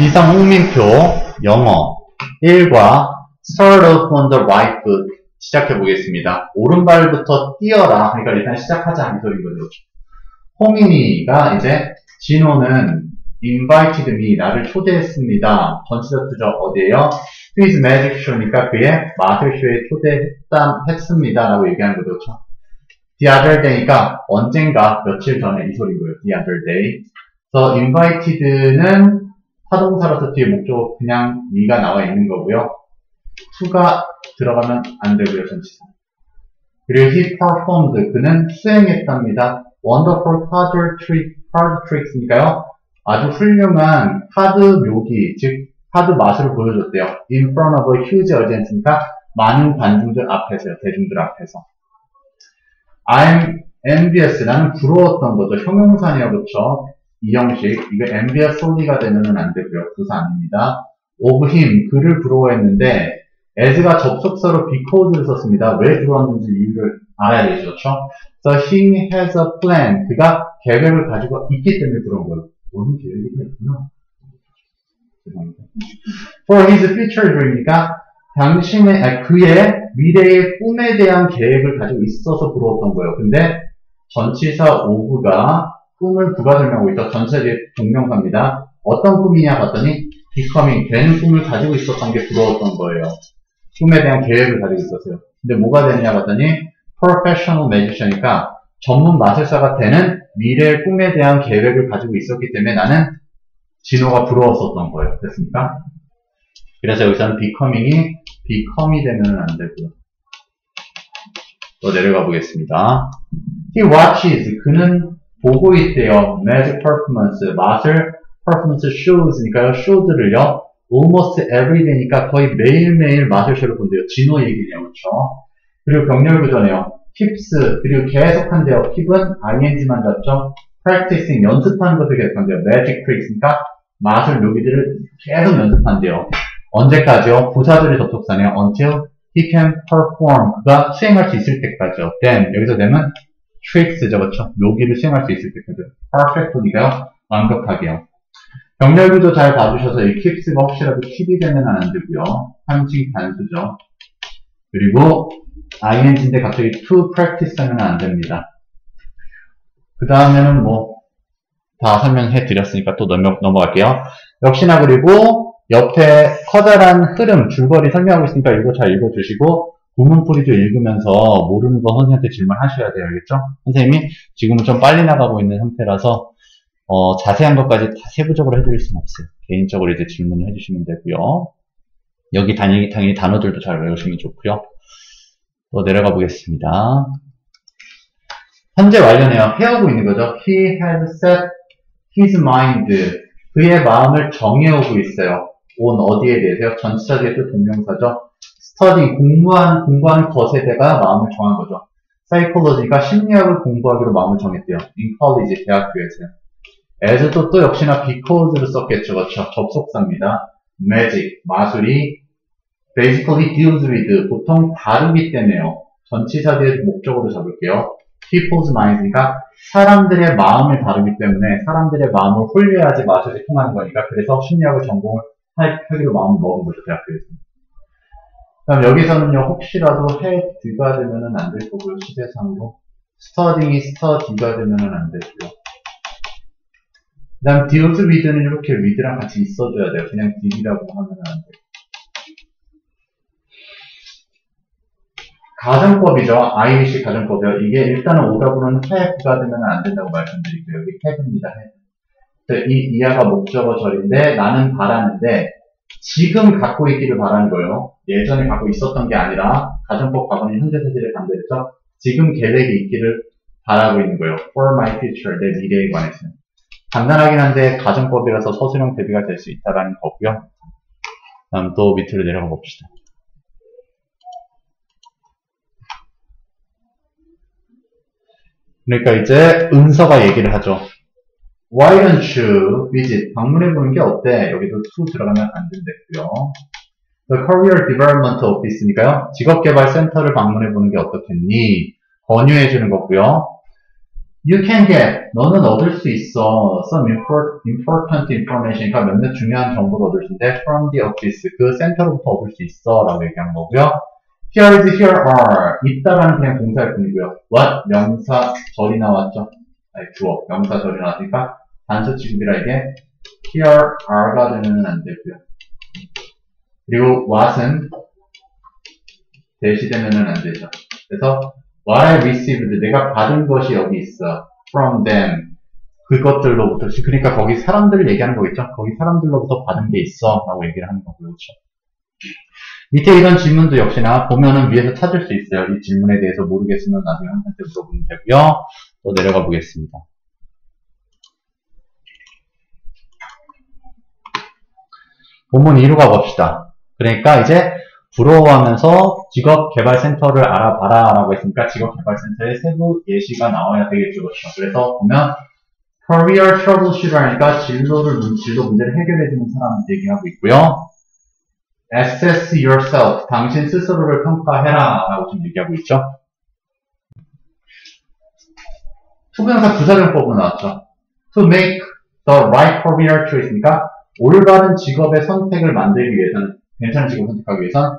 비상 홍민표 영어 1과 Start off on the right foot 시작해 보겠습니다. 오른발부터 뛰어라. 그러니까 일단 시작하자 하는 소리인 거죠. 홍인이가 이제 진호는 invited me, 나를 초대했습니다. 전치사 투죠. 어디에요? To his magic show니까 그의 마술쇼에 초대했습니다. 라고 얘기하는 거죠. 그렇죠? The other day니까 언젠가 며칠 전에 이 소리인 거예요. The other day. 그래서 invited는 타동사라서 뒤에 목적어 그냥 me가 나와 있는 거고요. to가 들어가면 안 되고요. 전치사. 그리고 he performed, 그는 수행했답니다. wonderful card tricks니까요. 아주 훌륭한 카드 묘기, 즉 카드 마술을 보여줬대요. in front of a huge audience니까 많은 관중들 앞에서요. 대중들 앞에서. I'm envious, 나는 부러웠던 거죠. 형용사네요. 그렇죠? 이 형식, 이거 enviously가 되면은 안 되고요. 부사 아닙니다. of him, 그를 부러워했는데 as가 접속사로 because를 썼습니다. 왜 부러웠는지 이유를 알아야 되죠. 그렇죠? So he has a plan, 그가 계획을 가지고 있기 때문에 부러운 거예요. 오늘 계획이 있구나. 죄송합니다. For his future dream이니까 그의 미래의 꿈에 대한 계획을 가지고 있어서 부러웠던 거예요. 근데 전치사 of가 꿈을 부가설명하고 있죠. 전치사 뒤에 동명사입니다. 어떤 꿈이냐 봤더니 becoming, 되는 꿈을 가지고 있었던 게 부러웠던 거예요. 꿈에 대한 계획을 가지고 있었어요. 근데 뭐가 되느냐 봤더니 professional magician이니까 전문 마술사가 되는 미래의 꿈에 대한 계획을 가지고 있었기 때문에 나는 진호가 부러웠었던 거예요. 됐습니까? 그래서 여기서는 becom이 되면 안 되고요. 또 내려가 보겠습니다. He watches, 그는 보고 있대요. magic performance, 마술 performance shows니까요. show들을요. almost every day니까 거의 매일매일 마술쇼를 본대요. 진호 얘기네요. 그렇죠? 그리고 병렬구조네요. keeps, 그리고 계속한대요. keep은 ing만 잡죠. practicing, 연습하는 것을 계속한대요. magic tricks니까 마술 묘기들을 계속 연습한대요. 언제까지요? 부사들의 접속사네요. until he can perform, 그가 수행할 수 있을 때까지요. then, 여기서 then은 tricks죠. 그렇죠? 묘기를 수행할 수 있을 때까지요. perfectly니까요. 완벽하게요. 병렬구조 잘 봐주셔서 이 keeps가 혹시라도 keep이 되면 안 되고요. 상징 단수죠. 그리고 ing인데 갑자기 to practice 하면 안 됩니다. 그 다음에는 다 설명해 드렸으니까 또 넘어갈게요. 역시나 그리고 옆에 커다란 흐름, 줄거리 설명하고 있으니까 이거 잘 읽어주시고 구문풀이도 읽으면서 모르는 거 선생님한테 질문하셔야 돼요. 알겠죠? 선생님이 지금은 좀 빨리 나가고 있는 상태라서 자세한 것까지 다 세부적으로 해드릴 수는 없어요. 개인적으로 이제 질문을 해주시면 되고요. 여기 당연히 단어들도 잘 외우시면 좋고요. 또 내려가 보겠습니다. 현재 완료네요. 해오고 있는 거죠. He has set his mind, 그의 마음을 정해오고 있어요. on 어디에 대해서요? 전치사 뒤에 또 동명사죠. study, 공부하는 것에 대가 마음을 정한 거죠. psychology가 심리학을 공부하기로 마음을 정했대요. in college, 대학교에서요. as도 또 역시나 because를 썼겠죠. 그렇죠? 접속사입니다. magic, 마술이 basically deals with, 보통 다루기 때문에요. 전치사 뒤에 목적으로 잡을게요. people's minds니까 사람들의 마음을 다루기 때문에 사람들의 마음을 홀려야지 마술이 통하는 거니까 그래서 심리학을 전공을 하기로 마음을 먹은 거죠. 대학교에서. 그럼 여기서는요. 혹시라도 head가 되면은 안 될 거고요. 시대상으로. studying이 study가 되면은 안 되고요. 그 다음 deals with는 이렇게 with랑 같이 있어줘야 돼요. 그냥 deal이라고 하면 안 돼요. 가정법이죠. 아이리시 가정법이요. 이게 일단은 오답으로는 have가 되면 안 된다고 말씀드릴게요. 여기 have입니다. have. 이 이하가 목적어 절인데 나는 바라는데 지금 갖고 있기를 바라는 거예요. 예전에 갖고 있었던 게 아니라 가정법 과거는 현재 사실을 반대했죠. 지금 계획이 있기를 바라고 있는 거예요. For my future, 내 미래에 관해서는. 간단하긴 한데 가정법이라서 서술형 대비가 될 수 있다는 거고요. 다음 또 밑으로 내려가 봅시다. 그러니까 이제 은서가 얘기를 하죠. Why don't you visit? 방문해보는 게 어때? 여기도 to 들어가면 안 된다고요. The Career Development Office니까요. 직업개발센터를 방문해보는 게 어떻겠니? 권유해주는 거고요. You can get, 너는 얻을 수 있어. Some important information, 그러니까 몇몇 중요한 정보를 얻을 수 있는데, from the office, 그 센터로부터 얻을 수 있어. 라고 얘기한 거고요. Here is, here are. 있다라는 그냥 동사일 뿐이고요. What? 명사, 절이 나왔죠? 아니, 주어. 명사, 절이 나왔으니까, 단수 취급이라 이게, here are가 되면 안 되고요. 그리고 what은 대시되면은 안 되죠. 그래서, what I received, 내가 받은 것이 여기 있어. from them. 그것들로부터, 그러니까 거기 사람들을 얘기하는 거겠죠? 거기 사람들로부터 받은 게 있어. 라고 얘기를 하는 거고요. 그렇죠? 밑에 이런 질문도 역시나 보면은 위에서 찾을 수 있어요. 이 질문에 대해서 모르겠으면 나중에 한테 물어보면 되고요. 또 내려가 보겠습니다. 본문 2로 가봅시다. 그러니까 이제 부러워하면서 직업개발센터를 알아봐라 라고 했으니까 직업개발센터의 세부 예시가 나와야 되겠죠. 그렇죠? 그래서 보면 Career Troubleshooter 하니까 진로 문제를 해결해주는 사람 얘기하고 있고요. Assess yourself. 당신 스스로를 평가해라. 라고 지금 얘기하고 있죠. 투부정사 부사정법으로 나왔죠. To make the right career choice니까 올바른 직업의 선택을 만들기 위해서는, 괜찮은 직업을 선택하기 위해선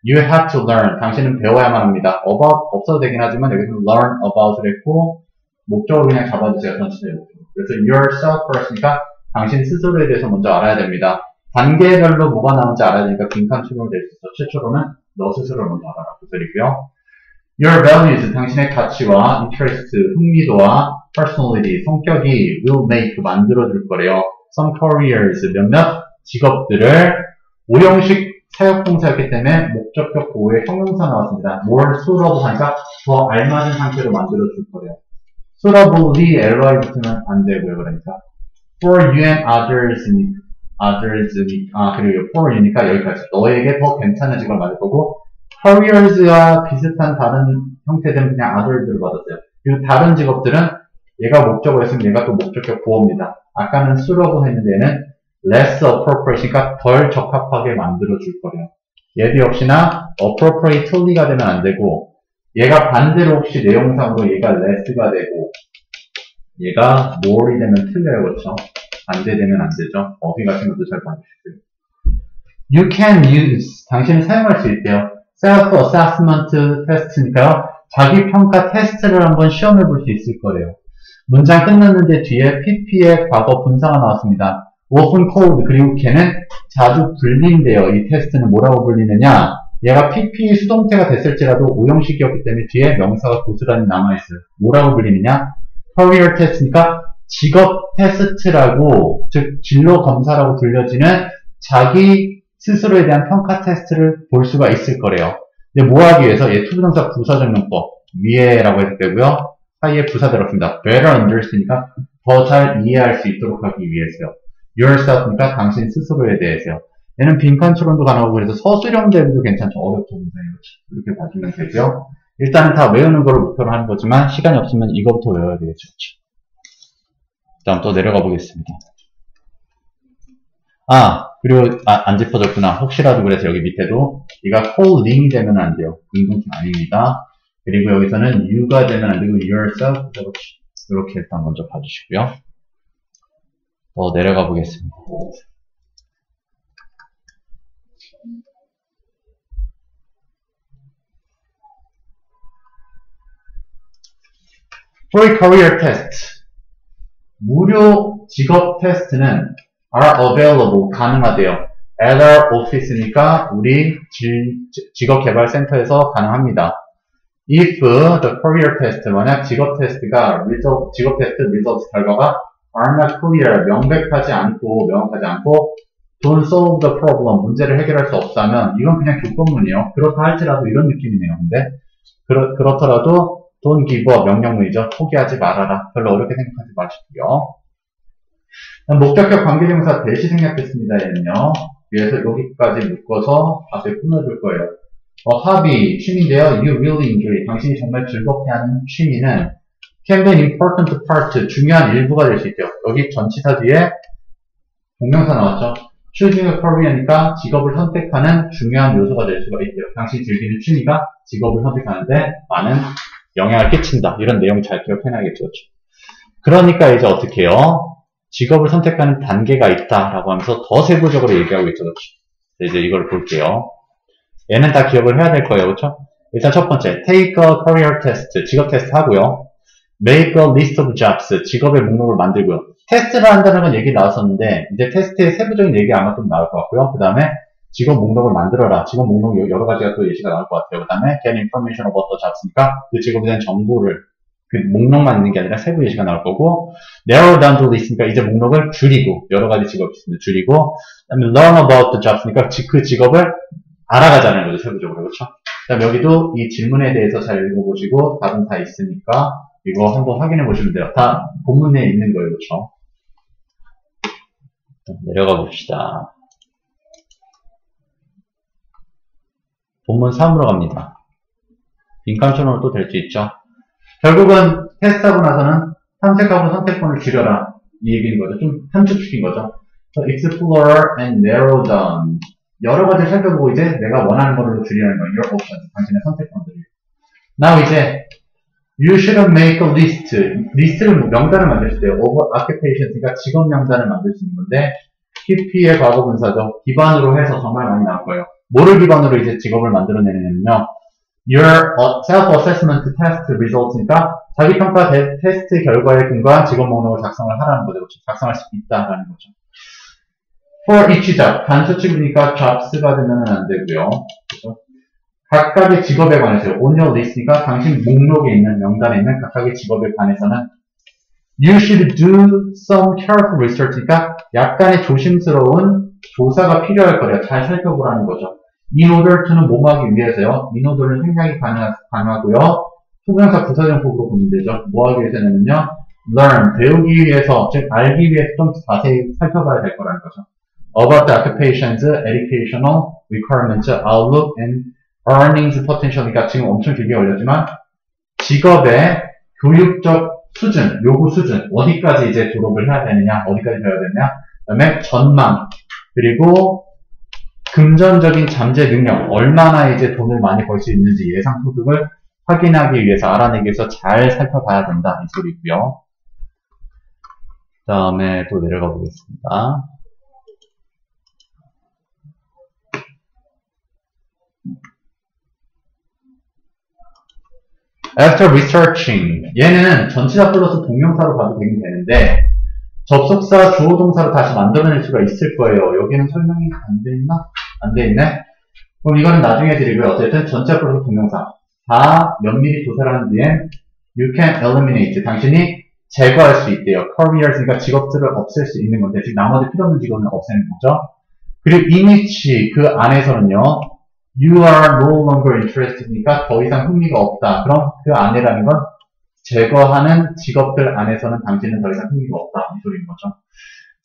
You have to learn. 당신은 배워야만 합니다. About 없어도 되긴 하지만 여기서 learn about을 했고 목적으로 그냥 잡아주세요. 전체적으로. 그래서 yourself first니까 당신 스스로에 대해서 먼저 알아야 됩니다. 단계별로 뭐가 나오는지 알아야 되니까 빈칸 추론이 될 수 있어. 최초로는 너 스스로를 먼저 알아라. 그 소리고요. Your values, 당신의 가치와 interest, 흥미도와 personality, 성격이 will make, 만들어줄 거래요. Some careers, 몇몇 직업들을 오형식 사역동사였기 때문에 목적격 보호의 형용사 나왔습니다. more suitable 하니까 더 알맞은 상태로 만들어줄 거래요. suitably ly 붙으면 안 되고요. 그러니까 for you and others, 그리고 for you니까 여기까지. 너에게 더 괜찮은 직업을 만들 거고, careers와 비슷한 다른 형태들은 그냥 others를 받았어요. 그리고 다른 직업들은 얘가 목적어 했으면 얘가 또 목적격 보호입니다. 아까는 suitable 했는데 얘는 less appropriate니까 덜 적합하게 만들어줄 거래요. 얘도 역시나 appropriately가 되면 안 되고, 얘가 반대로 혹시 내용상으로 얘가 less가 되고, 얘가 more이 되면 틀려요. 그렇죠? 반대되면 안 되죠. 어휘 같은 것도 잘 봐주시고요. You can use, 당신은 사용할 수 있대요. self-assessment test니까요. 자기평가 테스트를 한번 시험해 볼 수 있을 거래요. 문장 끝났는데 뒤에 pp의 과거 분사가 나왔습니다. often called, 그리고 걔는 자주 불린대요. 이 테스트는 뭐라고 불리느냐? 얘가 pp의 수동태가 됐을지라도 오형식이었기 때문에 뒤에 명사가 고스란히 남아있어요. 뭐라고 불리느냐? career test니까 직업 테스트라고, 즉 진로 검사라고 불려지는 자기 스스로에 대한 평가 테스트를 볼 수가 있을 거래요. 근데 뭐 하기 위해서 얘 투부정사 부사적용법 위에라고 해도 되고요. 사이에 부사 들었습니다. better understand니까 더 잘 이해할 수 있도록 하기 위해서요. yourself니까 당신 스스로에 대해서요. 얘는 빈칸 추론도 가능하고 그래서 서술형 대비도 괜찮죠. 어렵죠. 이렇게 봐주면 되고요. 일단은 다 외우는 걸 목표로 하는 거지만 시간이 없으면 이거부터 외워야 되겠죠. 다음 또 내려가 보겠습니다. 그리고 안 짚어졌구나. 혹시라도 그래서 여기 밑에도 얘가 holding이 되면 안 돼요. 인동칭 아닙니다. 그리고 여기서는 you가 되면 안 되고 yourself, 이렇게 일단 먼저 봐주시고요. 더 내려가 보겠습니다. Free career test. 무료 직업 테스트는 are available, 가능하대요. at our office니까 우리 직업개발센터에서 가능합니다. If the career test, 만약 직업 테스트가 직업 테스트 results 결과가 are not clear, 명확하지 않고 don't solve the problem, 문제를 해결할 수 없다면 이건 그냥 조건문이에요. 그렇다 할지라도 이런 느낌이네요. 근데 그렇더라도 don't give up, 명령문이죠. 포기하지 말아라. 별로 어렵게 생각하지 마시고요. 목적격 관계대명사 대시 생략했습니다. 얘는요. 그래서 여기까지 묶어서 앞에 꾸며줄 거예요. hobby, 취미인데요. You really enjoy, 당신이 정말 즐겁게 하는 취미는 can be an important part, 중요한 일부가 될 수 있대요. 여기 전치사 뒤에 동명사 나왔죠. choosing a career니까 직업을 선택하는 중요한 요소가 될 수가 있대요. 당신이 즐기는 취미가 직업을 선택하는데 많은 영향을 끼친다. 이런 내용 잘 기억해놔야겠죠. 그러니까 이제 어떻게 해요? 직업을 선택하는 단계가 있다라고 하면서 더 세부적으로 얘기하고 있죠. 그렇죠? 이제 이걸 볼게요. 얘는 다 기억을 해야 될 거예요. 그렇죠? 일단 첫 번째, take a career test, 직업 테스트 하고요. make a list of jobs, 직업의 목록을 만들고요. 테스트를 한다는 건 얘기 나왔었는데, 이제 테스트의 세부적인 얘기 아마 좀 나올 것 같고요. 그 다음에 직업 목록을 만들어라. 직업 목록 여러 가지가 또 예시가 나올 것 같아요. 그 다음에 get information about the jobs니까 그 직업에 대한 정보를 그 목록만 있는 게 아니라 세부 예시가 나올 거고, narrow down the list니까 이제 목록을 줄이고, 여러 가지 직업이 있으면 줄이고, 그다음에 learn about the jobs니까 그 직업을 알아가자는 거죠, 세부적으로. 그렇죠? 그다음 여기도 이 질문에 대해서 잘 읽어보시고, 답은 다 있으니까, 이거 한번 확인해 보시면 돼요. 다 본문에 있는 거예요, 그렇죠? 내려가 봅시다. 본문 3으로 갑니다. 빈칸촌으로 또 될 수 있죠. 결국은 테스트하고 나서는 탐색하고 선택권을 줄여라. 이 얘기인 거죠. 좀 함축시킨 거죠. So explore and narrow down. 여러 가지를 살펴보고 이제 내가 원하는 걸로 줄이는 거. Your options. 당신의 선택권들을. Now 이제 you should make a list. 리스트를 명단을 만들 수 있어요. of occupations. 그러니까 직업 명단을 만들 수 있는 건데 PP의 과거분사죠. 기반으로 해서 정말 많이 나올 거예요. 뭐를 기반으로 이제 직업을 만들어내느냐면요. Your self-assessment test results니까 자기 평가 테스트 결과에 근거한 직업 목록을 작성을 하라는 거죠. 작성할 수 있다라는 거죠. For each job, 단수치구니까 jobs가 되면 안 되고요. 그렇죠? 각각의 직업에 관해서 on your list니까 당신 목록에 있는 명단에 있는 각각의 직업에 관해서는 you should do some careful research니까 약간의 조심스러운 조사가 필요할 거래요. 잘 살펴보라는 거죠. in order to는 뭐하기 위해서요. in order는 생략이 가능하고요. 투부정사 부사정법으로 보면 되죠. 뭐하기 위해서냐면요. learn, 배우기 위해서, 즉 알기 위해서 좀 자세히 살펴봐야 될 거라는 거죠. about the occupations, educational requirements, outlook, and earnings potential이니까 지금 엄청 길게 올렸지만 직업의 교육적 수준, 요구 수준, 어디까지 이제 졸업을 해야 되느냐, 어디까지 배워야 되느냐, 그 다음에 전망, 그리고 금전적인 잠재 능력, 얼마나 이제 돈을 많이 벌 수 있는지 예상 소득을 확인하기 위해서, 알아내기 위해서 잘 살펴봐야 된다. 이 소리고요. 그 다음에 또 내려가 보겠습니다. After researching, 얘는 전치사 플러스 동명사로 봐도 되긴 되는데 접속사 주어동사로 다시 만들어낼 수가 있을 거예요. 여기는 설명이 안 돼 있나? 안 돼 있네? 그럼 이거는 나중에 드리고요. 어쨌든 전치사 플러스 동명사 다 면밀히 조사를 한 뒤엔 you can eliminate, 당신이 제거할 수 있대요. careers니까 직업들을 없앨 수 있는 건데 즉 나머지 필요 없는 직업은 없애는 거죠. 그리고 in which, 그 안에서는요 you are no longer interested니까 더 이상 흥미가 없다. 그럼 그 안에라는 건 제거하는 직업들 안에서는 당신은 더 이상 흥미가 없다. 이 소리인 거죠.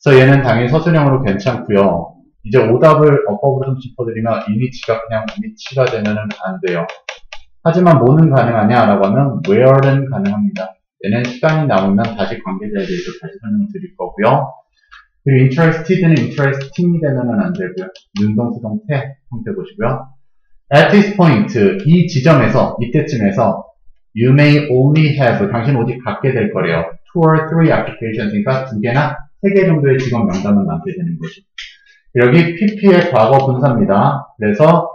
그래서 얘는 당연히 서술형으로 괜찮고요. 이제 오답을 어법으로 좀 짚어드리면 이미치가 그냥 이미치가 되면은 안 돼요. 하지만 뭐는 가능하냐라고 하면 where는 가능합니다. 얘는 시간이 남으면 다시 관계자에 대해서 다시 설명을 드릴 거고요. 그리고 interested는 interesting이 되면은 안 되고요. 능동수동태 형태 보시고요. At this point, 이 지점에서, 이때쯤에서 you may only have, 당신 오직 갖게 될 거래요. 2 or 3 occupations니까 2개나 3개 정도의 직업 명단만 남게 되는 거죠. 여기 PP의 과거 분사입니다. 그래서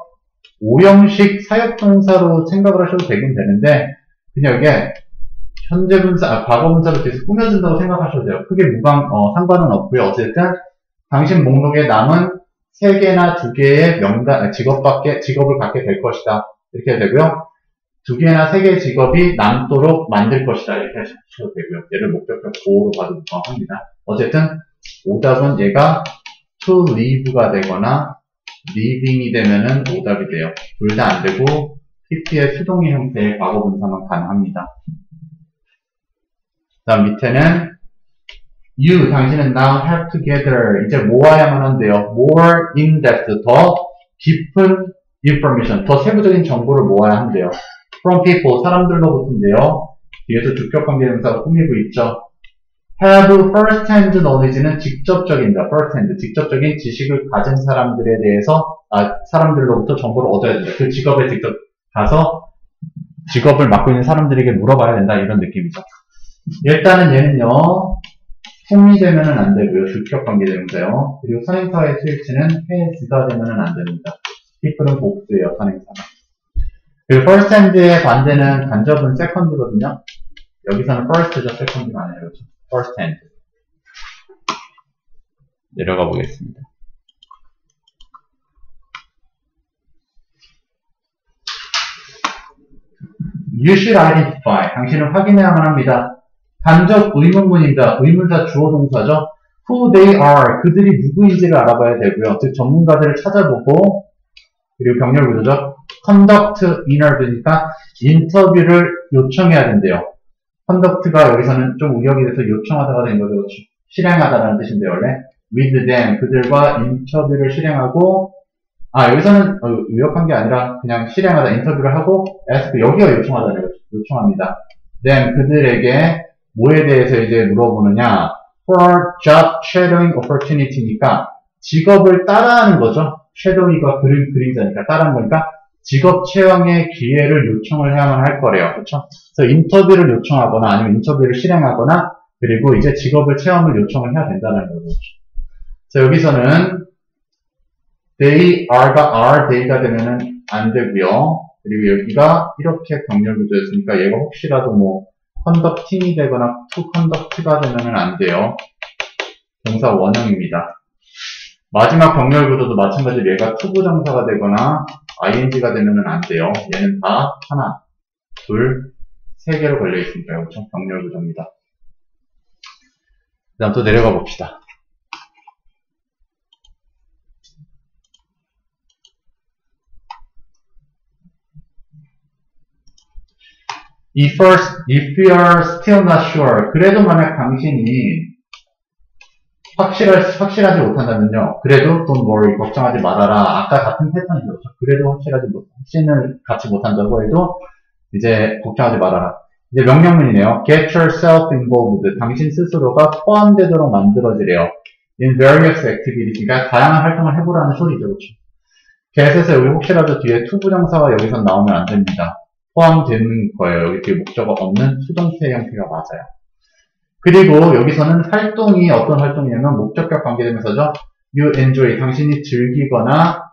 오형식 사역동사로 생각을 하셔도 되긴 되는데 그냥 이게 현재 분사, 과거 분사로 계속 꾸며준다고 생각하셔도 돼요. 크게 상관은 없고요. 어쨌든 당신 목록에 남은 3개나 2개의 명단, 직업을 갖게 될 것이다. 이렇게 되고요. 2개나 3개의 직업이 남도록 만들 것이다. 이렇게 하셔도 되고요. 얘를 목적격 보호로 봐도 무방합니다. 어쨌든 오답은 얘가 to leave가 되거나 leaving이 되면은 오답이 돼요. 둘 다 안 되고 PP의 수동의 형태의 과거 분사만 가능합니다. 그 다음 밑에는 you, 당신은 now have to gather, 이제 모아야만 한대요. more in-depth, 더 깊은 information, 더 세부적인 정보를 모아야 한대요. from people, 사람들로부터인데요. 뒤에서 주격관계대명사가 꾸미고 있죠. have first-hand knowledge는 직접적입니다. first-hand, 직접적인 지식을 가진 사람들에 대해서, 사람들로부터 정보를 얻어야 된다. 그 직업에 직접 가서 직업을 맡고 있는 사람들에게 물어봐야 된다 이런 느낌이죠. 일단은 얘는요 품이 되면은 안 되고요. 주격 관계대명사요. 그리고 선행사의 수일치는 has가 되면은 안 됩니다. people은 복수예요. 선행사가. 그리고 first hand의 반대는 간접은 second거든요. 여기서는 first죠. second가 아니라 그렇죠. first hand. 내려가 보겠습니다. You should identify. 당신은 확인해야만 합니다. 간접 의문문입니다. 의문사 주어 동사죠. Who they are. 그들이 누구인지를 알아봐야 되고요. 즉 전문가들을 찾아보고 그리고 병렬 구조죠. Conduct interview니까 인터뷰를 요청해야 된대요. Conduct가 여기서는 좀 우역이 돼서 요청하다가 된 거죠. 실행하다라는 뜻인데 원래 with them 그들과 인터뷰를 실행하고 여기서는 의역한 게 아니라 그냥 실행하다 인터뷰를 하고 ask 여기가 요청하다는 거죠. 요청합니다. them 그들에게 뭐에 대해서 이제 물어보느냐 for job shadowing opportunity니까 직업을 따라하는 거죠. shadowing과 그림자니까 따라하는 거니까 직업 체험의 기회를 요청을 해야만 할 거래요. 그렇죠? 그래서 인터뷰를 요청하거나 아니면 인터뷰를 실행하거나 그리고 이제 직업을 체험을 요청을 해야 된다는 거죠. 그래서 여기서는 they are가 they가 되면은 안 되고요. 그리고 여기가 이렇게 병렬 구조였으니까 얘가 혹시라도 뭐 conducting이 되거나 to conduct가 되면은 안 돼요. 동사 원형입니다. 마지막 병렬 구조도 마찬가지로 얘가 to 부정사가 되거나 ing가 되면은 안 돼요. 얘는 다 하나, 둘, 세 개로 걸려 있으니까요. 그렇죠? 병렬 구조입니다. 그 다음 또 내려가 봅시다. If you are still not sure, 그래도 만약 당신이 확실하지 못한다면요. 그래도 don't worry, 걱정하지 말아라. 아까 같은 패턴이죠. 그래도 확신을 갖지 못한다고 해도 이제 걱정하지 말아라. 이제 명령문이네요. Get yourself involved. 당신 스스로가 포함되도록 만들어지래요. In various activities. 그러니까 다양한 활동을 해보라는 소리죠. 그렇죠? get에서 여기 혹시라도 뒤에 to 부정사가 여기서 나오면 안 됩니다. 포함되는 거예요. 여기 뒤에 목적어 없는 수동태 형태가 맞아요. 그리고 여기서는 활동이 어떤 활동이냐면 목적격 관계되면서죠. You enjoy. 당신이 즐기거나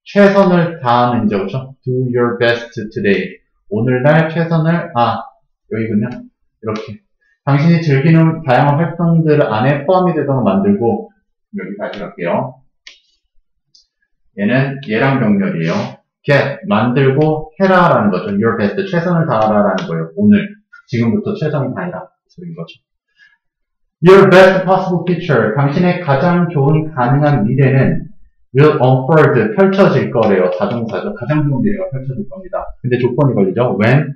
최선을 다하는 이제 그렇죠? Do your best today. 오늘날 최선을 여기군요. 이렇게 당신이 즐기는 다양한 활동들 안에 포함이 되도록 만들고 여기 다시 갈게요. 얘는 얘랑 병렬이에요. get 만들고 해라라는 거죠. Your best 최선을 다하라라는 거예요. 오늘 지금부터 최선을 다해라 소리인 거죠. Your best possible future 당신의 가장 좋은 가능한 미래는 will unfold 펼쳐질 거래요. 자동사죠. 가장 좋은 미래가 펼쳐질 겁니다. 근데 조건이 걸리죠. When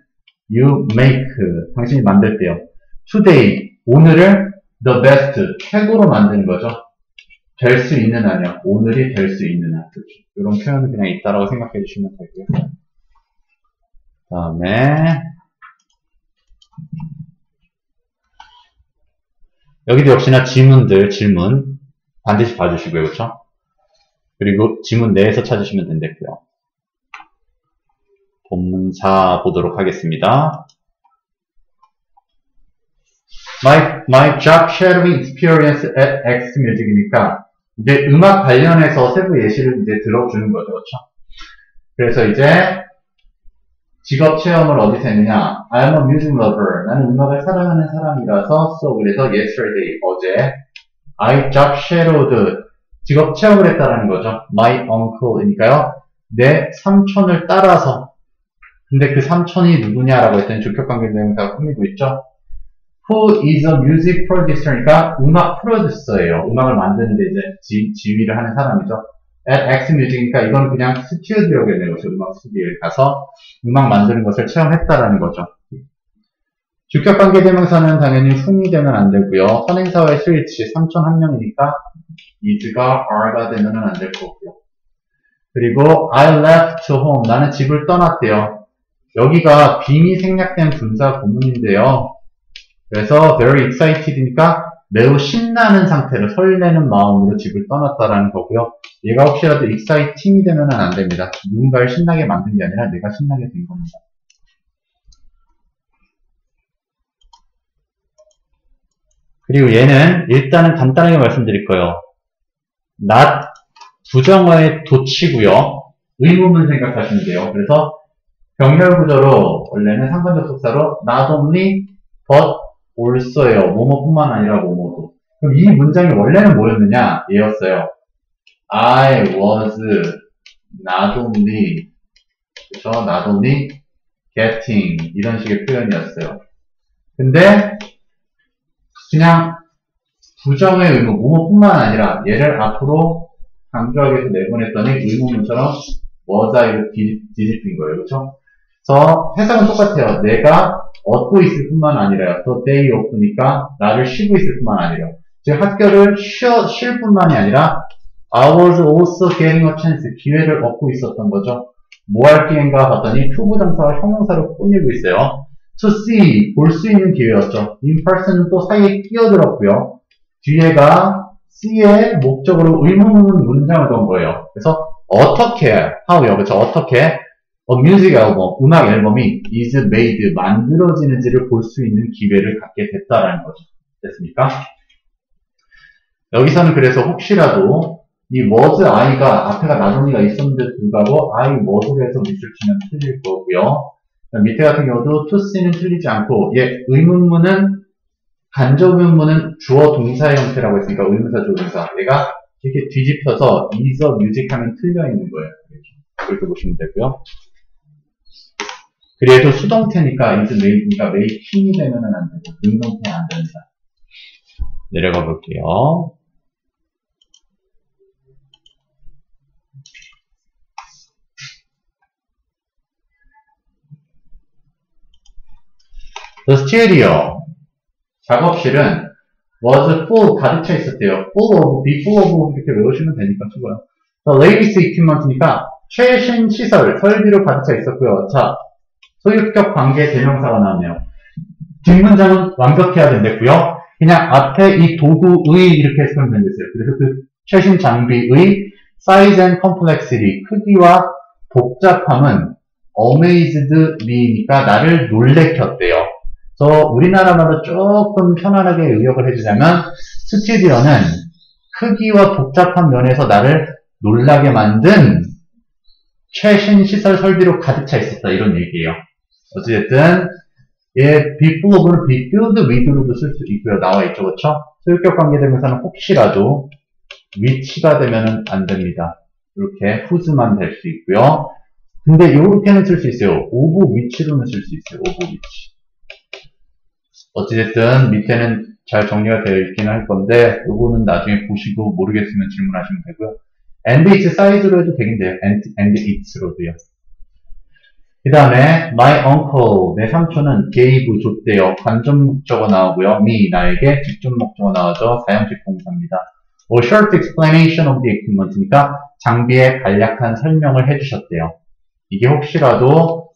you make 당신이 만들 때요. Today 오늘을 the best 최고로 만드는 거죠. 될 수 있는 한이요. 오늘이 될 수 있는 한. 이런 표현은 그냥 있다라고 생각해 주시면 되고요. 그 다음에 여기도 역시나 질문 반드시 봐주시고요. 그렇죠? 그리고 지문 내에서 찾으시면 된다고요. 본문사 보도록 하겠습니다. My job shadowing experience at X Music이니까 이제 음악 관련해서 세부 예시를 이제 들어주는 거죠. 그렇죠? 그래서 이제 직업 체험을 어디서 했느냐? I'm a music lover. 나는 음악을 사랑하는 사람이라서 그래서 yesterday, 어제 I job shadowed. 직업 체험을 했다라는 거죠. My uncle이니까요. 내 삼촌을 따라서. 근데 그 삼촌이 누구냐라고 했더니 주격관계대명사가 꾸미고 있죠. Who is a music producer니까 음악 프로듀서예요. 음악을 만드는데 이제 지휘를 하는 사람이죠. At X Music이니까 이건 그냥 스튜디오겠네요. 음악 스튜디오에 가서 음악 만드는 것을 체험했다라는 거죠. 주격관계대명사는 당연히 whom이 되면 안 되고요. 선행사와의 스위치, 삼촌 한 명이니까 is가 are가 되면 안 될 거고요. 그리고 I left home. 나는 집을 떠났대요. 여기가 빙이 생략된 분사 구문인데요. 그래서 very excited니까 매우 신나는 상태로 설레는 마음으로 집을 떠났다라는 거고요. 얘가 혹시라도 exciting이 되면 안 됩니다. 누군가를 신나게 만든 게 아니라 내가 신나게 된 겁니다. 그리고 얘는 일단은 간단하게 말씀드릴 거예요. not 부정어의 도치고요. 의문문 생각하시면 돼요. 그래서 병렬 구조로 원래는 상관 접속사로 not only but also예요. 뭐뭐뿐만 아니라 뭐뭐도. 그럼 이 문장이 원래는 뭐였느냐? 얘였어요. I was not only 그래서 not only getting 이런 식의 표현이었어요. 근데 그냥 부정의 의무, 뭐뭐뿐만 아니라 얘를 앞으로 강조하기 위해서 내보냈더니 의문문처럼 was이로 뒤집힌 거예요. 그렇죠? 그래서 해석은 똑같아요. 내가 얻고 있을 뿐만 아니라요. 또 day off니까 나를 쉬고 있을 뿐만 아니라 즉 학교를 쉴 뿐만이 아니라 I was also getting a chance 기회를 얻고 있었던 거죠. 뭐 할 기회인가 봤더니 to 부정사와 형용사로 꾸미고 있어요. to see 볼 수 있는 기회였죠. in person은 또 사이에 끼어들었고요. 뒤에가 see의 목적으로 의문문 문장을 넣은 거예요. 그래서 어떻게 how요. 그렇죠? 어떻게 a music album 음악 앨범이 is made 만들어지는지를 볼 수 있는 기회를 갖게 됐다라는 거죠. 됐습니까? 여기서는 그래서 혹시라도 이 was I가 앞에가 나중이가 있었는데도 불구하고 I was로 해서 밑줄 치면 틀릴 거고요. 밑에 같은 경우도 to see는 틀리지 않고 의문문은 간접 의문문은 주어 동사의 형태라고 했으니까 의문사 조동사 얘가 이렇게 뒤집혀서 is a music 하면 틀려 있는 거예요. 그렇게 보시면 되고요. 그래도 수동태니까 is made니까 making이 되면은 안 되고 능동태 안 됩니다. 내려가 볼게요. The studio 작업실은 was full 가득 차 있었대요. full of, be full of 이렇게 외우시면 되니까 수고요. The latest equipment니까 최신 시설, 설비로 가득 차 있었고요. 자, 소유격 관계 대명사가 나왔네요. 뒷문장은 완벽해야 된댔고요. 그냥 앞에 이 도구의 이렇게 했으면 된댔어요. 그래서 그 최신 장비의 size and complexity 크기와 복잡함은 amazed me니까 나를 놀래켰대요. 그래서 우리나라 말로 조금 편안하게 의역을 해주자면 스튜디오는 크기와 복잡한 면에서 나를 놀라게 만든 최신 시설 설비로 가득 차 있었다 이런 얘기예요. 어찌됐든 be full of는 be filled with로도 쓸 수 있고요. 나와 있죠. 그렇죠? 소유격 관계대명사는 혹시라도 which가 되면은 안 됩니다. 이렇게 whose만 될 수 있고요. 근데 이렇게는 쓸 수 있어요. of which로는 쓸 수 있어요. of which. 어찌됐든 밑에는 잘 정리가 되어 있기는 할 건데 요거는 나중에 보시고 모르겠으면 질문하시면 되고요. and its size로 해도 되긴데요. and its로도요. 그 다음에 my uncle 내 삼촌은 gave 줬대요. 간접 목적어 나오고요. me 나에게 직접 목적어 나오죠. 사형식 동사입니다. A short explanation of the equipment니까 장비의 간략한 설명을 해주셨대요. 이게 혹시라도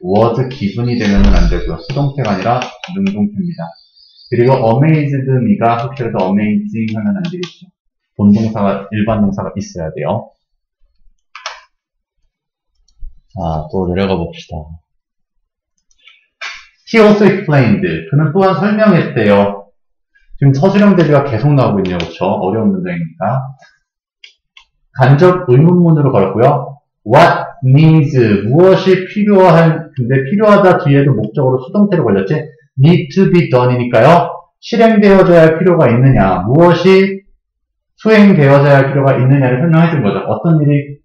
was 기분이 되면은 안 되고요. 수동태가 아니라 능동태입니다. 그리고 amazed me가 혹시라도 amazing 하면 안 되겠죠. 본동사가, 일반 동사가 있어야 돼요. 자, 또 내려가 봅시다. He also explained. 그는 또한 설명했대요. 지금 서술형 대비가 계속 나오고 있네요. 그렇죠? 어려운 문장이니까. 간접 의문문으로 걸었고요. What needs, 무엇이 필요한, 근데 필요하다 뒤에도 목적으로 수동태로 걸렸지. need to be done이니까요. 실행되어져야 할 필요가 있느냐, 무엇이 수행되어져야 할 필요가 있느냐를 설명해 준 거죠. 어떤 일이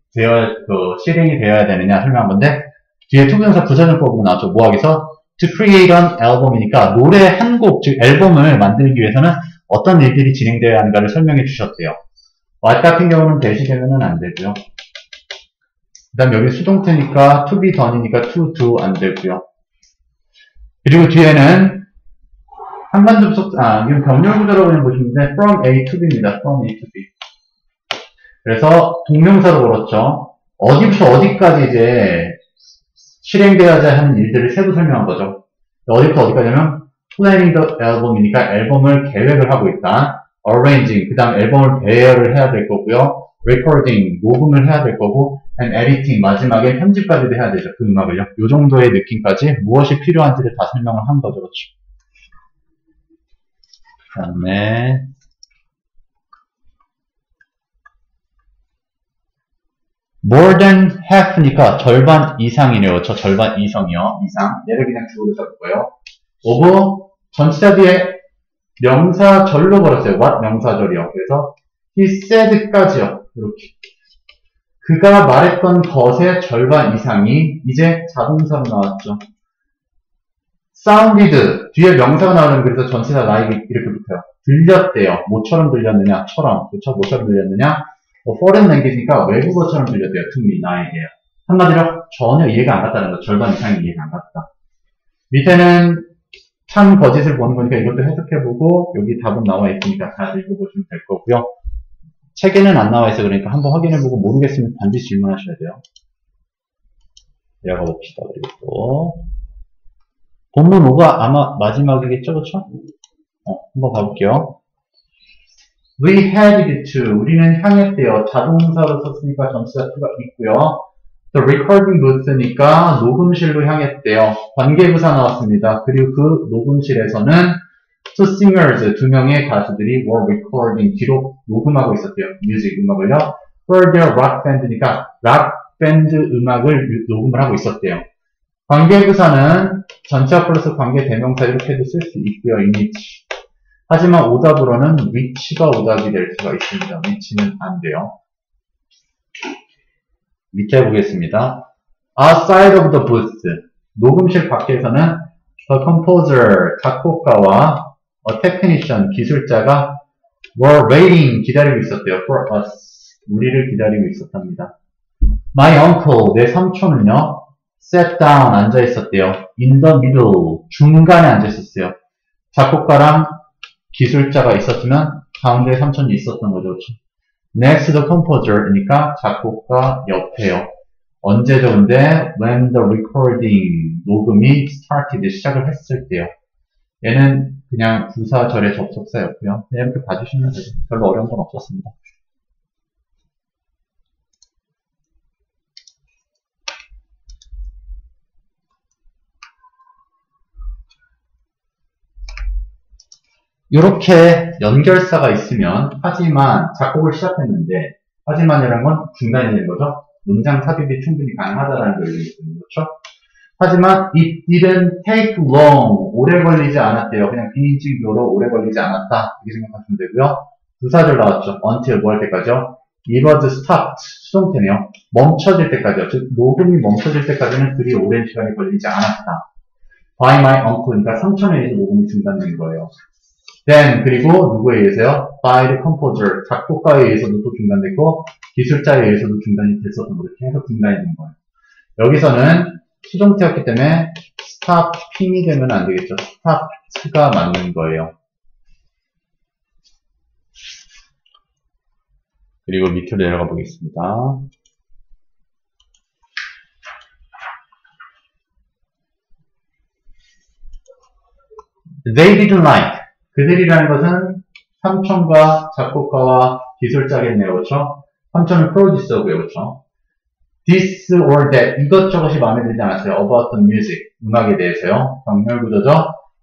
실행이 되어야 되느냐 설명한 건데, 뒤에 투부정사 부사절법으로 나왔죠. 뭐 하기서? to create an album이니까 노래 한 곡, 즉 앨범을 만들기 위해서는 어떤 일들이 진행되어야 하는가를 설명해 주셨대요. what 같은 경우는 대시되면은 안 되고요. 그 다음 여기 수동태니까 to be done이니까 to do 안 되고요. 그리고 뒤에는 상관접속, 이건 병렬구조라고 그냥 보시면 돼. from A to B입니다. from A to B. 그래서 동명사로 걸었죠. 어디부터 어디까지 이제 실행되어야 하는 일들을 세부 설명한 거죠. 어디부터 어디까지냐면 planning the album이니까 앨범을 계획을 하고 있다. arranging, 그 다음 앨범을 배열을 해야 될 거고요. recording, 녹음을 해야 될 거고, and editing, 마지막에 편집까지도 해야 되죠. 그 음악을요. 요 정도의 느낌까지 무엇이 필요한지를 다 설명을 한 거죠. 그렇죠. 그 다음에 more than half니까 절반 이상이네요. 저 절반 이상이요. 이상. 얘를 그냥 주어로 잡고요. of 전치사 뒤에 명사절로 걸었어요. what 명사절이요. 그래서 he said까지요. 이렇게. 그가 말했던 것의 절반 이상이 이제 자동사로 나왔죠. sounded 뒤에 명사가 나오면 그래서 전치사 나에게 이렇게 붙어요. 들렸대요. 뭐처럼 들렸느냐? 처럼. 그렇죠? 뭐처럼 들렸느냐? foreign language니까 외국어처럼 들렸대요. to me, 나에게요. 한마디로 전혀 이해가 안 갔다는 거. 절반 이상이 이해가 안 갔다. 밑에는 참 거짓을 보는 거니까 이것도 해석해보고 여기 답은 나와 있으니까 잘 읽어보시면 될 거고요. 책에는 안 나와 있어 그러니까 한번 확인해보고 모르겠으면 반드시 질문하셔야 돼요. 내려가 봅시다. 그리고 본문 5가 아마 마지막이겠죠, 그렇죠? 한번 가볼게요. We headed to 우리는 향했대요. 자동사로 썼으니까 전치사 to가 있고요. The recording booth니까 녹음실로 향했대요. 관계부사 나왔습니다. 그리고 그 녹음실에서는 two singers, 두 명의 가수들이 were recording, 뒤로 녹음하고 있었대요. music, 음악을요. for their rock band니까 락 밴드 음악을 녹음을 하고 있었대요. 관계부사는 전치사 플러스 관계 대명사 이렇게도 쓸 수 있고요. in which. 하지만 오답으로는 which가 오답이 될 수가 있습니다. which는 안 돼요. 밑에 보겠습니다. outside of the booth. 녹음실 밖에서는 the composer, 작곡가와 a technician, 기술자가 were waiting, 기다리고 있었대요. for us, 우리를 기다리고 있었답니다. My uncle, 내 삼촌은요, sat down, 앉아 있었대요. in the middle, 중간에 앉아 있었어요. 작곡가랑 기술자가 있었으면 가운데 삼촌이 있었던 거죠. Next to the composer니까 작곡가 옆에요. 언제죠? 근데 when the recording, 녹음이 started, 시작을 했을 때요. 얘는 그냥 부사절의 접속사였고요. 그냥 이렇게 봐주시면 되죠. 별로 어려운 건 없었습니다. 이렇게 연결사가 있으면 하지만 작곡을 시작했는데 하지만이라는 건 중단이 된 거죠. 문장 삽입이 충분히 가능하다는 걸 얘기해주는 거죠. 하지만 it didn't take long, 오래 걸리지 않았대요. 그냥 비인칭교로 오래 걸리지 않았다 이렇게 생각하시면 되고요. 부사절 나왔죠. until 뭐 할 때까지요? it was stopped, 수동태네요. 멈춰질 때까지요. 즉 녹음이 멈춰질 때까지는 그리 오랜 시간이 걸리지 않았다. by my uncle니까 삼촌에 의해서 녹음이 중단된 거예요. then 그리고 누구에 의해서요? by the composer, 작곡가에 의해서도 또 중단됐고 기술자에 의해서도 중단이 됐었던 거죠. 이렇게 해서 중단이 된 거예요. 여기서는 수동태였기 때문에 stopping이 되면 안 되겠죠. stopped가 맞는 거예요. 그리고 밑으로 내려가 보겠습니다. They didn't like. 그들이라는 것은 삼촌과 작곡가와 기술자겠네요. 그렇죠? 삼촌은 프로듀서고요. 그렇죠? This or that, 이것저것이 마음에 들지 않았어요. About the music, 음악에 대해서요. 병렬구조죠.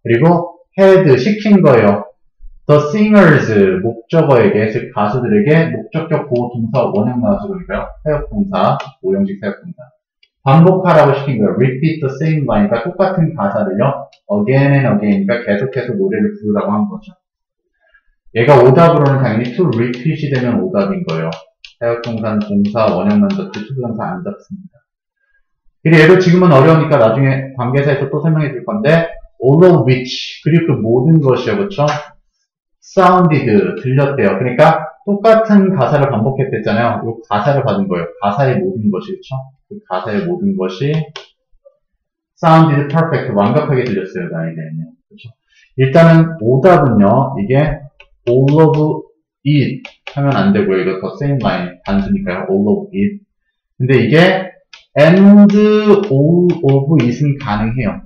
그리고 had, 시킨 거예요. The singers, 목적어에게, 즉 가수들에게 목적격 보호 동사 원형 나와서 그러니까요. 사역동사, 오형식 사역동사. 반복하라고 시킨 거예요. Repeat the same line, 그러니까 똑같은 가사를요. Again and again, 그러니까 계속해서 노래를 부르라고 한 거죠. 얘가 오답으로는 당연히 to repeat이 되면 오답인 거예요. 사역동사는 동사, 원형만 잡지, 투부정사 안 잡습니다. 그리고 얘도 지금은 어려우니까 나중에 관계사에서 또 설명해 줄 건데, all of which, 그리고 그 모든 것이요, 그쵸? sounded, 들렸대요. 그러니까 똑같은 가사를 반복했댔잖아요. 이 가사를 받은 거예요. 가사의 모든 것이, 그쵸? 그 가사의 모든 것이 sounded perfect, 완벽하게 들렸어요, 나에게는요. 그쵸? 일단은 오답은요, 이게 all of it 하면 안 되고요. 이거 더 same line 단수니까요. all of it. 근데 이게 and all of it은 가능해요.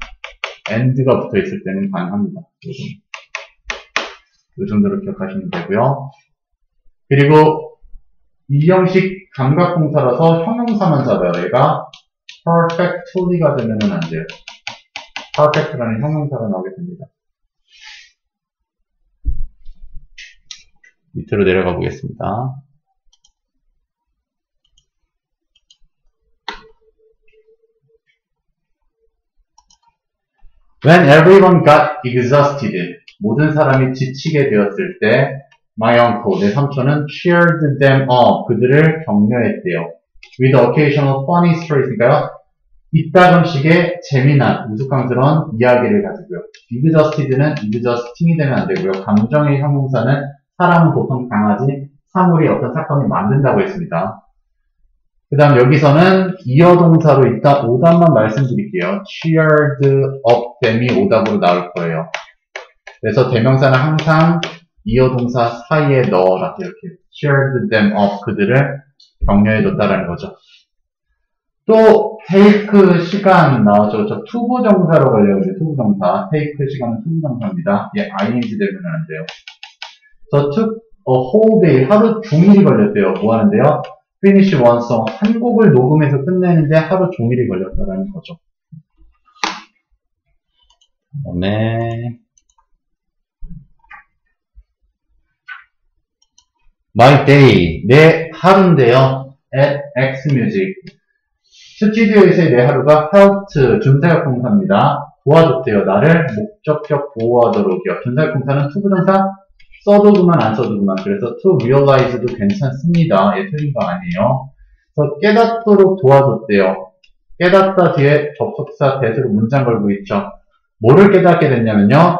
and가 붙어 있을 때는 가능합니다. 이 정도로 기억하시면 되고요. 그리고 이 형식 감각동사라서 형용사만 잡아요. 얘가 perfectly가 되면은 안 돼요. perfect라는 형용사가 나오게 됩니다. 밑으로 내려가 보겠습니다. When everyone got exhausted, 모든 사람이 지치게 되었을 때, my uncle, 내 삼촌은 cheered them up, 그들을 격려했대요. With occasional funny stories니까요. 이따금씩의 재미난, 우스꽝스러운 이야기를 가지고요. exhausted는 exhausting이 되면 안 되고요. 감정의 형용사는 사람은 보통 강하지, 사물이 어떤 사건을 만든다고 했습니다. 그 다음 여기서는 이어동사로 일단 오답만 말씀드릴게요. cheered up them이 오답으로 나올 거예요. 그래서 대명사는 항상 이어동사 사이에 넣어라. 이렇게 cheered them up, 그들을 격려해줬다라는 거죠. 또 take 시간 나오죠. 저 투부정사로 걸려요. 투부정사. take 시간은 투부정사입니다. 예, ing 되면 안 돼요. 저 took a whole day, 하루 종일이 걸렸대요. 뭐 하는데요? finish one song, 한 곡을 녹음해서 끝내는데 하루 종일이 걸렸다라는 거죠. 그다음에 my day, 내 하루인데요. at Xmusic. 스튜디오에서의 내 하루가 helped, 준사역 동사입니다. 도와줬대요. 나를 목적격 보호하도록이요. 준사역 동사는 투부정사 써도 그만 안 써도 그만. 그래서 to realize도 괜찮습니다. 예, 틀린 거 아니에요. 그래서 깨닫도록 도와줬대요. 깨닫다 뒤에 접속사 대수로 문장 걸고 있죠. 뭐를 깨닫게 됐냐면요.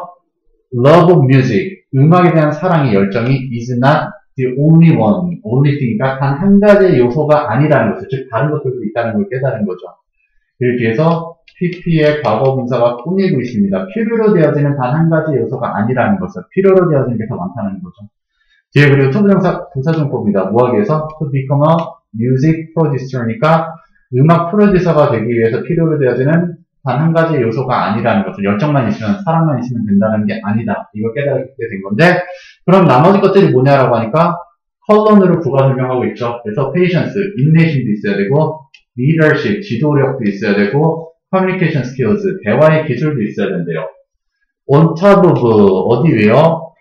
love of music, 음악에 대한 사랑의 열정이 is not the only one, only thing이니까 단 한 가지의 요소가 아니라는 것을, 즉 다른 것들도 있다는 걸 깨달은 거죠. 그리고 뒤에서 PP의 과거 분사가 꾸미고 있습니다. 필요로 되어지는 단 한 가지 요소가 아니라는 것을, 필요로 되어지는 게 더 많다는 거죠. 뒤에 그리고 투부정사 부사정법입니다. 뭐하기 위해서? To become a music producer니까 음악 프로듀서가 되기 위해서 필요로 되어지는 단 한 가지 요소가 아니라는 것을, 열정만 있으면, 사랑만 있으면 된다는 게 아니다. 이걸 깨닫게 된 건데, 그럼 나머지 것들이 뭐냐라고 하니까 컬런으로 부가 설명하고 있죠. 그래서 patience, 인내심도 있어야 되고, leadership, 지도력도 있어야 되고, communication skills, 대화의 기술도 있어야 된대요. on top of, 어디 왜요?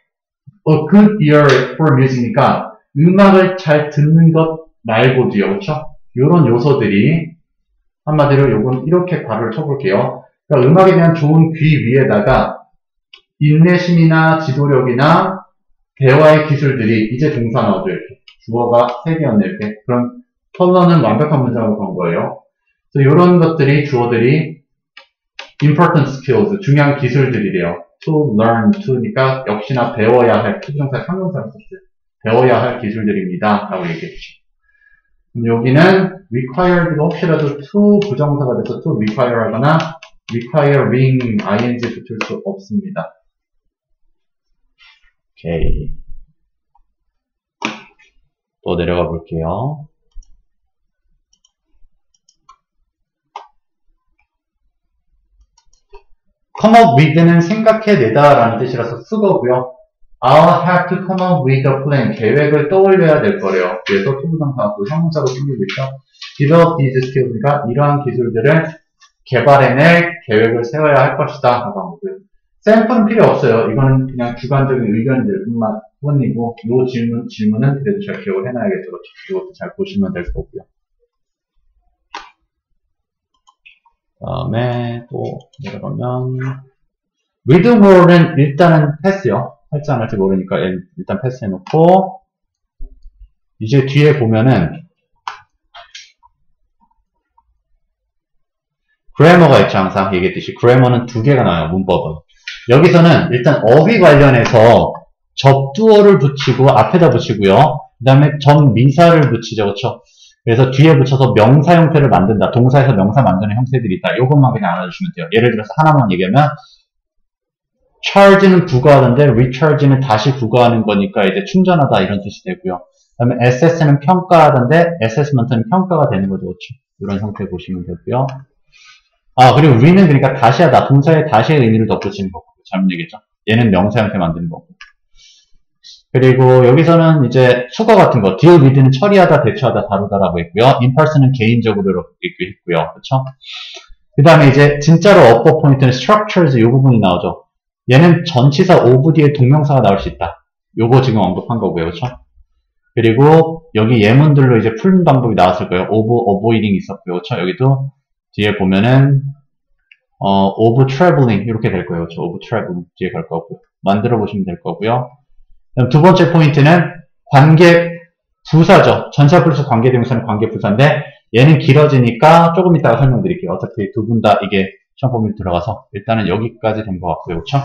A good ear for music이니까 음악을 잘 듣는 것 말고도요. 그렇죠? 이런 요소들이 한마디로 요건 이렇게 발을 쳐볼게요. 그러니까 음악에 대한 좋은 귀 위에다가 인내심이나 지도력이나 대화의 기술들이 이제 동사 나오죠. 이렇게. 주어가 3개였네. 이렇게. 그럼 컬러는 완벽한 문장으로 건 거예요. 그래서 이런 것들이 주어들이 important skills, 중요한 기술들이래요. to learn to니까 역시나 배워야 할, 투부정사 형용사를 썼어요. 배워야 할 기술들입니다. 라고 얘기했죠. 여기는 required가 혹시라도 to 부정사가 돼서 to require 하거나 requiring ing 붙일 수 없습니다. 오케이. 또 내려가 볼게요. come up with는 생각해내다 라는 뜻이라서 쓰고요. I'll have to come up with a plan. 계획을 떠올려야 될 거래요. 그래서 투부정사가 또 형용사로 생기고 있죠. develop these skills니까 이러한 기술들을 개발해낼 계획을 세워야 할 것이다. 라고 한 거고요. 샘플은 필요 없어요. 이거는 그냥 주관적인 의견들 뿐이고, 이 질문은 그래도 잘 기억을 해놔야겠죠. 이것도 잘 보시면 될 거고요. 다음에 또 내려가면 with more는 일단은 패스요. 할지 안 할지 모르니까 일단 패스해놓고, 이제 뒤에 보면은 그래머가 있죠. 항상 얘기했듯이 그래머는 2개가 나와요. 문법은. 여기서는 일단 어휘 관련해서 접두어를 붙이고 앞에다 붙이고요. 그 다음에 전미사를 붙이죠. 그렇죠? 그래서 뒤에 붙여서 명사 형태를 만든다. 동사에서 명사 만드는 형태들이 있다. 이것만 그냥 알아주시면 돼요. 예를 들어서 하나만 얘기하면 charge는 부과하는데 recharge는 다시 부과하는 거니까 이제 충전하다 이런 뜻이 되고요. 그 다음에 assess는 평가하던데 assessment는 평가가 되는 거죠. 그렇죠? 이런 형태 보시면 되고요. 아, 그리고 re는 그러니까 다시 하다. 동사에 다시의 의미를 덧붙이는 거고. 잘못 얘기했죠. 얘는 명사 형태 만드는 거고. 그리고 여기서는 이제 수거 같은 거, deal with는 처리하다, 대처하다, 다루다라고 했고요. in person은 개인적으로 이렇게 했고요. 그렇죠? 그 다음에 이제 진짜로 upper point는 structures 이 부분이 나오죠. 얘는 전치사 of 뒤에 동명사가 나올 수 있다. 요거 지금 언급한 거고요. 그렇죠? 그리고 여기 예문들로 이제 푸는 방법이 나왔을 거예요. of avoiding 있었고요. 그렇죠? 여기도 뒤에 보면은 of traveling 이렇게 될 거예요. 그렇죠? of traveling 뒤에 갈 거고요. 만들어 보시면 될 거고요. 그럼 두 번째 포인트는 관계 부사죠. 전사 플러스 관계대명사는 관계 부사인데 얘는 길어지니까 조금 이따가 설명드릴게요. 어차피 두 분 다 이게 시험 범위 들어가서 일단은 여기까지 된 것 같고요. 그렇죠?